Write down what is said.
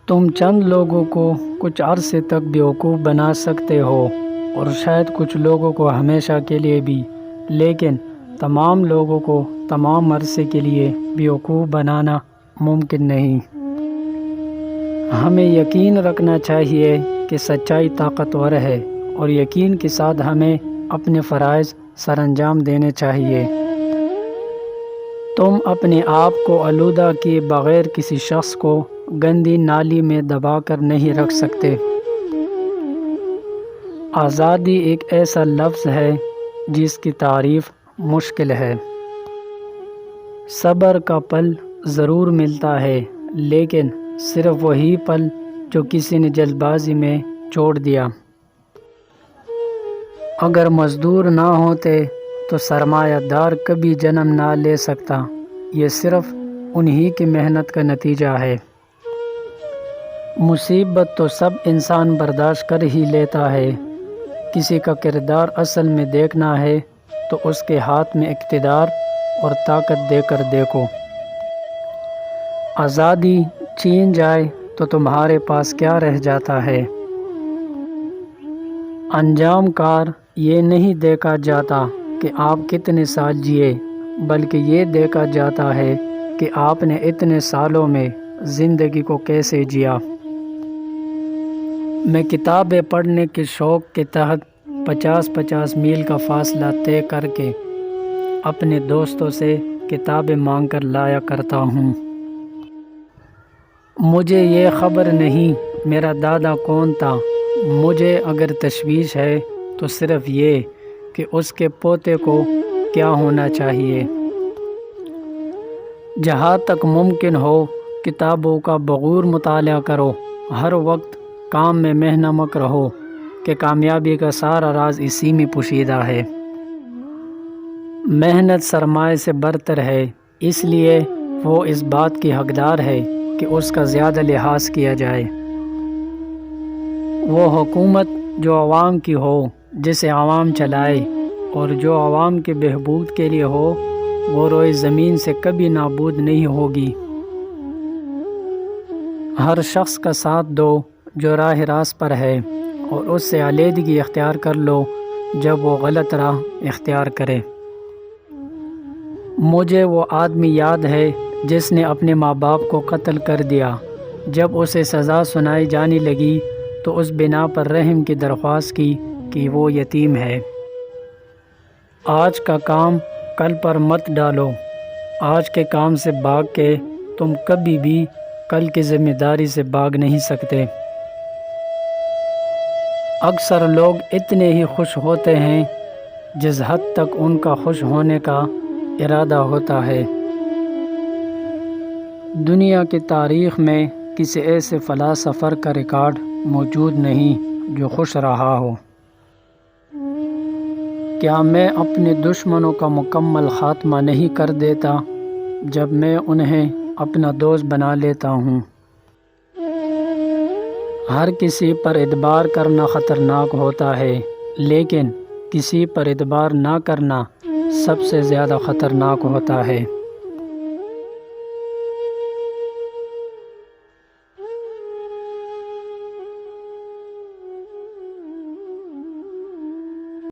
تم چند لوگوں کو کچھ عرصے تک بیوقوف بنا سکتے ہو اور شاید کچھ لوگوں کو ہمیشہ کے لیے بھی، لیکن تمام لوگوں کو تمام عرصے کے لیے بیوقوف بنانا ممکن نہیں۔ ہمیں یقین رکھنا چاہیے کہ سچائی طاقتور ہے اور یقین کے ساتھ ہمیں اپنے فرائض سر انجام دینے چاہیے۔ تم اپنے آپ کو آلودہ کیے بغیر کسی شخص کو گندی نالی میں دبا کر نہیں رکھ سکتے۔ آزادی ایک ایسا لفظ ہے جس کی تعریف مشکل ہے۔ صبر کا پل ضرور ملتا ہے، لیکن صرف وہی پل جو کسی نے جلد بازی میں چھوڑ دیا۔ اگر مزدور نہ ہوتے تو سرمایہ دار کبھی جنم نہ لے سکتا۔ یہ صرف انہی کی محنت کا نتیجہ ہے۔ مصیبت تو سب انسان برداشت کر ہی لیتا ہے۔ کسی کا کردار اصل میں دیکھنا ہے تو اس کے ہاتھ میں اقتدار اور طاقت دے کر دیکھو۔ آزادی چھین جائے تو تمہارے پاس کیا رہ جاتا ہے؟ انجام کار یہ نہیں دیکھا جاتا کہ آپ کتنے سال جیے، بلکہ یہ دیکھا جاتا ہے کہ آپ نے اتنے سالوں میں زندگی کو کیسے جیا۔ میں کتابیں پڑھنے کے شوق کے تحت 50 میل کا فاصلہ طے کر کے اپنے دوستوں سے کتابیں مانگ کر لایا کرتا ہوں۔ مجھے یہ خبر نہیں میرا دادا کون تھا، مجھے اگر تشویش ہے تو صرف یہ کہ اس کے پوتے کو کیا ہونا چاہیے۔ جہاں تک ممکن ہو کتابوں کا بغور مطالعہ کرو، ہر وقت کام میں مہنمک رہو کہ کامیابی کا سارا راز اسی میں پوشیدہ ہے۔ محنت سرمایہ سے برتر ہے، اس لیے وہ اس بات کی حقدار ہے کہ اس کا زیادہ لحاظ کیا جائے۔ وہ حکومت جو عوام کی ہو، جسے عوام چلائے، اور جو عوام کے بہبود کے لیے ہو، وہ روئے زمین سے کبھی نابود نہیں ہوگی۔ ہر شخص کا ساتھ دو جو راہ راست پر ہے، اور اس سے علیحدگی اختیار کر لو جب وہ غلط راہ اختیار کرے۔ مجھے وہ آدمی یاد ہے جس نے اپنے ماں باپ کو قتل کر دیا۔ جب اسے سزا سنائی جانے لگی تو اس بنا پر رحم کی درخواست کی کہ وہ یتیم ہے۔ آج کا کام کل پر مت ڈالو۔ آج کے کام سے بھاگ کے تم کبھی بھی کل کی ذمہ داری سے بھاگ نہیں سکتے۔ اکثر لوگ اتنے ہی خوش ہوتے ہیں جس حد تک ان کا خوش ہونے کا ارادہ ہوتا ہے۔ دنیا کی تاریخ میں کسی ایسے فلاسفر کا ریکارڈ موجود نہیں جو خوش رہا ہو۔ کیا میں اپنے دشمنوں کا مکمل خاتمہ نہیں کر دیتا جب میں انہیں اپنا دوست بنا لیتا ہوں؟ ہر کسی پر اعتبار کرنا خطرناک ہوتا ہے، لیکن کسی پر اعتبار نہ کرنا سب سے زیادہ خطرناک ہوتا ہے۔